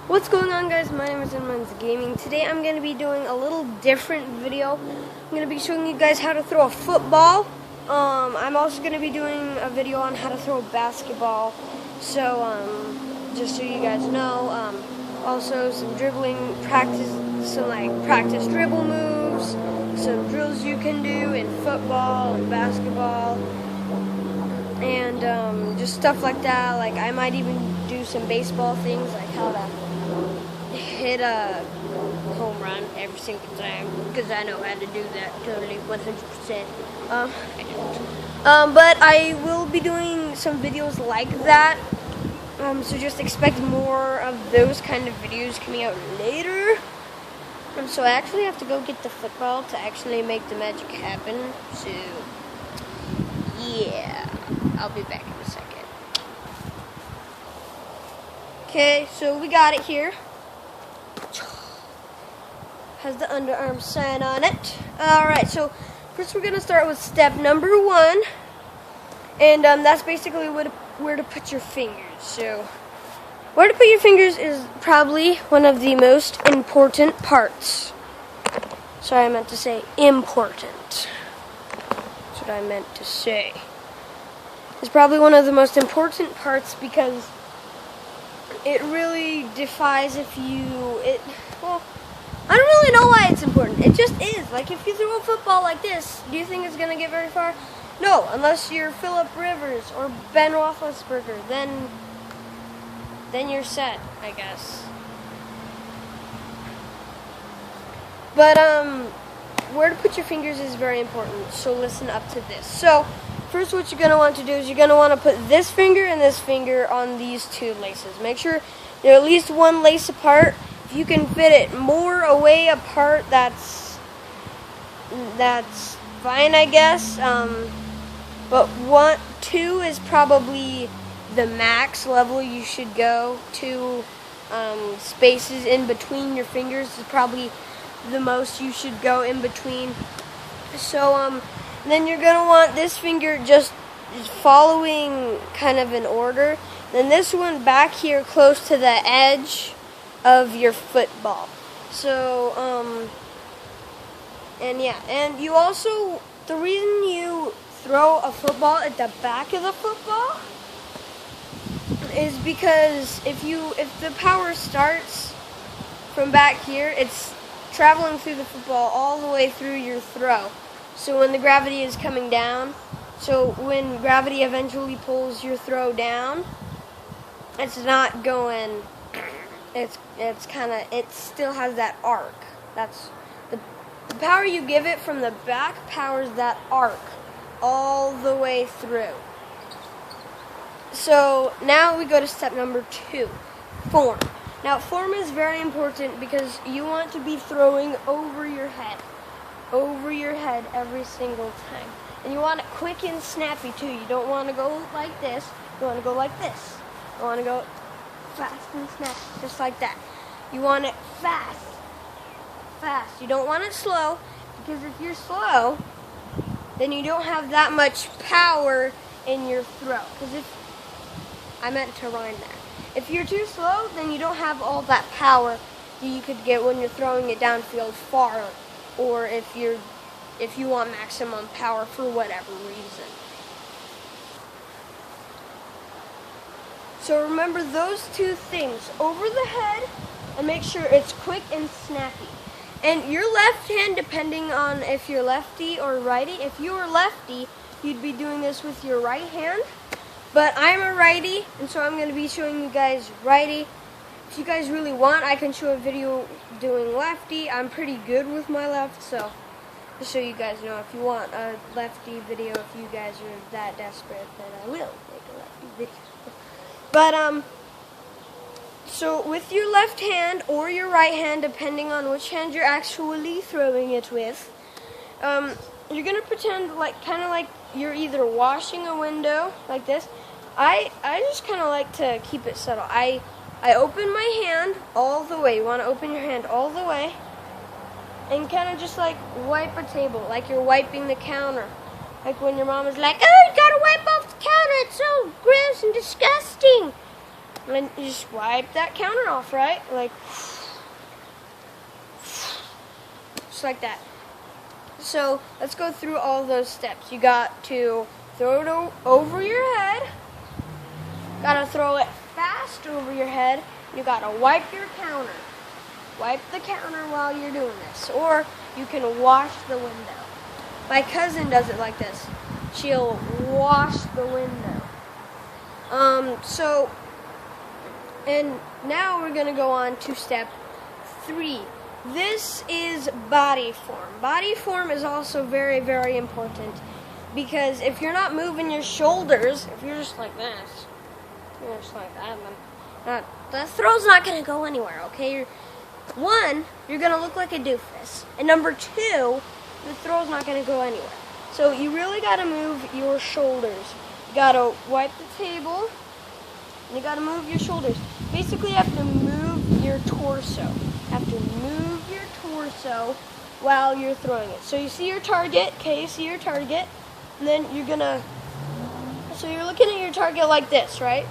What's going on, guys? My name is Inman's Gaming. Today I'm going to be doing a little different video. I'm going to be showing you guys how to throw a football. I'm also going to be doing a video on how to throw a basketball. So, just so you guys know, also some dribbling practice, practice dribble moves, some drills you can do in football and basketball, and just stuff like that. Like, I might even do some baseball things, like how to hit a home run every single time, because I know how to do that totally 100%. I don't. But I will be doing some videos like that, so just expect more of those kind of videos coming out later. So I actually have to go get the football to actually make the magic happen, so yeah, I'll be back in a second. Okay, so we got it here. Has the underarm sign on it. Alright, so first we're going to start with step number 1. And that's basically where to put your fingers. So, where to put your fingers is probably one of the most important parts. Sorry, I meant to say important. That's what I meant to say. It's probably one of the most important parts because it really defies well, I don't really know why it's important. It just is. Like, if you throw a football like this, do you think it's going to get very far? No, unless you're Phillip Rivers or Ben Roethlisberger, then you're set, I guess. But, where to put your fingers is very important, so listen up to this. So, first what you're going to want to do is you're going to want to put this finger and this finger on these two laces. Make sure they're at least one lace apart. If you can fit it more away apart, that's fine, I guess. But 2 is probably the max level you should go. 2 spaces in between your fingers is probably the most you should go in between. So then you're gonna want this finger just following kind of an order. Then this one back here close to the edge of your football. So, and yeah, and you also, the reason you throw a football at the back of the football is because if the power starts from back here, it's traveling through the football all the way through your throw. So when the gravity is coming down, so when gravity eventually pulls your throw down, it's not going, it still has that arc. That's the power you give it from the back powers that arc all the way through. So now we go to step number 2, form. Now form is very important because you want to be throwing over your head every single time. And you want it quick and snappy too. You don't want to go like this, you want to go like this. You want to go fast and snappy, just like that. You want it fast. You don't want it slow, because if you're slow, then you don't have that much power in your throw. I meant to rhyme that. If you're too slow, then you don't have all that power that you could get when you're throwing it downfield far, or if you want maximum power for whatever reason. So remember those 2 things, over the head, and make sure it's quick and snappy. And your left hand, depending on if you're lefty or righty, if you were lefty, you'd be doing this with your right hand. But I'm a righty, and so I'm going to be showing you guys righty. If you guys really want, I can show a video doing lefty. I'm pretty good with my left, so just so you guys know, if you want a lefty video, if you guys are that desperate, then I will make a lefty video. But, so with your left hand or your right hand, depending on which hand you're actually throwing it with, you're going to pretend kind of like you're either washing a window, like this. I just kind of like to keep it subtle. I open my hand all the way. You want to open your hand all the way and kind of just like wipe a table, like you're wiping the counter. Like when your mom is like, "Oh, you gotta wipe off the counter, it's so gross and disgusting." And then you just wipe that counter off, right? Like, just like that. So let's go through all those steps. You got to throw it over your head. Got to throw it fast over your head. You got to wipe your counter. Wipe the counter while you're doing this. Or you can wash the window. My cousin does it like this. She'll wash the window. And now we're going to go on to step 3. This is body form. Body form is also very, very important because if you're not moving your shoulders, if you're just like this, you're just like that, the throw's not going to go anywhere, okay? You're going to look like a doofus. And number 2, the throw's not going to go anywhere. So you really got to move your shoulders. You got to wipe the table, and you got to move your shoulders. Basically, you have to move your torso. You have to move your torso while you're throwing it. So you see your target, okay, you see your target, and then so you're looking at your target like this, right?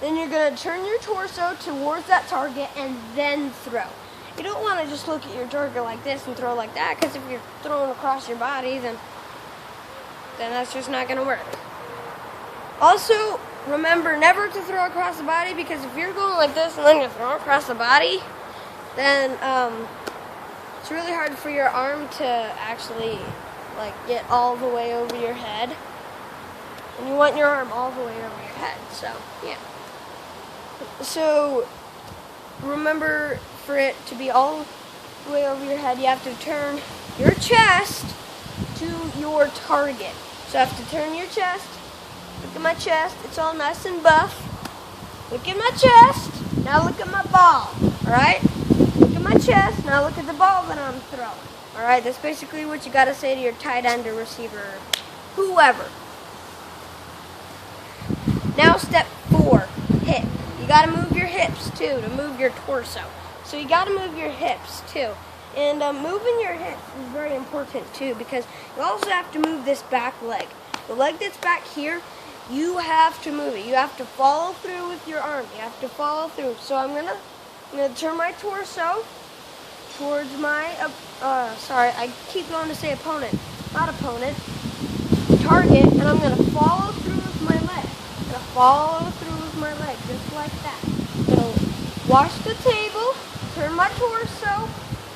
Then you're going to turn your torso towards that target and then throw. You don't want to just look at your target like this and throw like that, because if you're throwing across your body, then that's just not going to work. Also, remember never to throw across the body, because if you're going like this and then you throw across the body, then it's really hard for your arm to actually get all the way over your head. And you want your arm all the way over your head, so yeah. So remember, for it to be all the way over your head, you have to turn your chest to your target. So you have to turn your chest. Look at my chest. It's all nice and buff. Look at my chest. Now look at my ball. Alright? Look at my chest. Now look at the ball that I'm throwing. Alright? That's basically what you got to say to your tight end or receiver. Whoever. Now step 4. Hip. You got to move your hips too to move your torso. So you got to move your hips too. And moving your hips is very important too, because you also have to move this back leg. The leg that's back here, you have to move it. You have to follow through with your arm. You have to follow through. So I'm gonna turn my torso towards my I keep going to say opponent, not opponent, target, and I'm gonna follow through with my leg. I'm gonna follow through with my leg, just like that. So wash the table, turn my torso,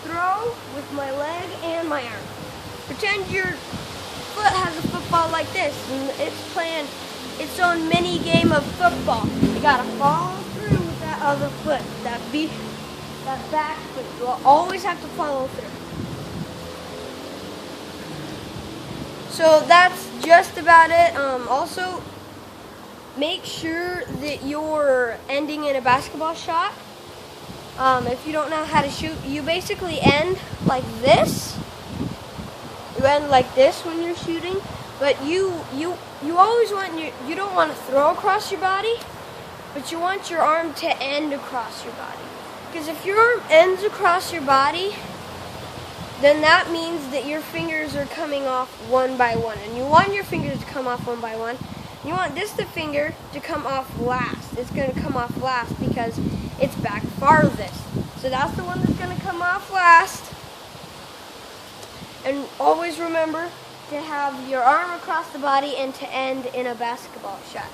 throw with my leg and my arm. Pretend your foot has a football like this, and it's playing its own mini game of football. You gotta follow through with that other foot, that back foot. You'll always have to follow through. So that's just about it. Also, make sure that you're ending in a basketball shot. If you don't know how to shoot, you basically end like this. You end like this when you're shooting, but you always want you don't want to throw across your body, but you want your arm to end across your body. Because if your arm ends across your body, then that means that your fingers are coming off one by one, and you want your fingers to come off one by one. You want the finger to come off last. It's going to come off last because it's back farthest. So that's the one that's going to come off last. And always remember to have your arm across the body and to end in a basketball shot.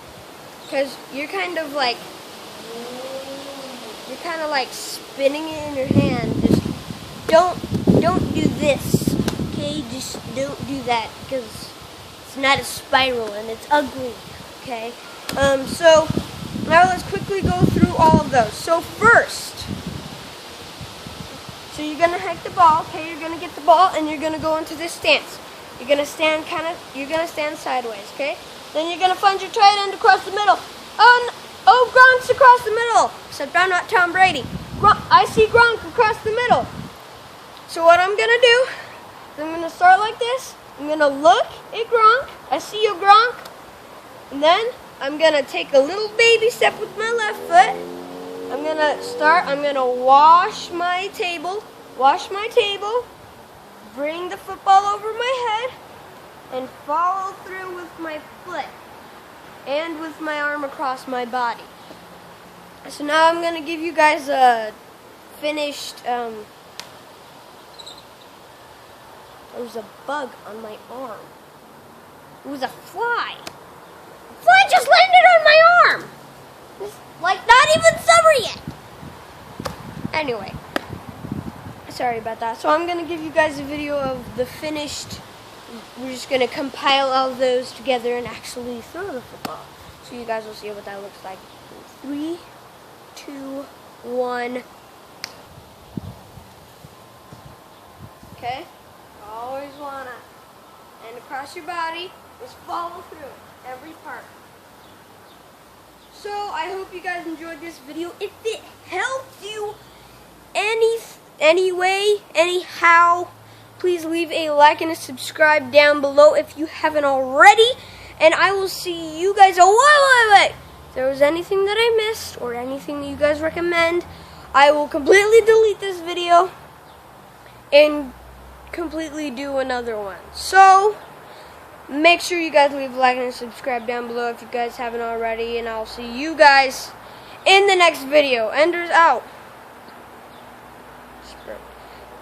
Because you're kind of like spinning it in your hand. Just don't do this. Okay? Just don't do that, because it's not a spiral and it's ugly. Okay? So now let's quickly go through all of those. So first, so you're gonna hike the ball, okay? You're gonna get the ball and you're gonna go into this stance. You're gonna stand sideways, okay? Then you're gonna find your tight end across the middle. Oh, Gronk's across the middle. Except I'm not Tom Brady. I see Gronk across the middle. So what I'm gonna do is I'm gonna start like this. I'm gonna look at Gronk. I see you, Gronk. And then I'm gonna take a little baby step with my left foot. I'm gonna wash my table, bring the football over my head, and follow through with my foot and with my arm across my body. So now I'm gonna give you guys a finished. There was a bug on my arm. It was a fly. A fly just landed on my arm. It's like not even summer yet. Anyway, sorry about that. So I'm gonna give you guys a video of the finished. We're just gonna compile all of those together and actually throw the football. So you guys will see what that looks like. 3, 2, 1. Okay? Always wanna. And across your body, just follow through every part. So I hope you guys enjoyed this video. If it helped you anyhow, please leave a like and a subscribe down below if you haven't already. And I will see you guys. Oh, wait. If there was anything that I missed or anything that you guys recommend, I will completely delete this video and completely do another one. So make sure you guys leave a like and subscribe down below if you guys haven't already. And I'll see you guys in the next video. Enders out.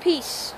Peace.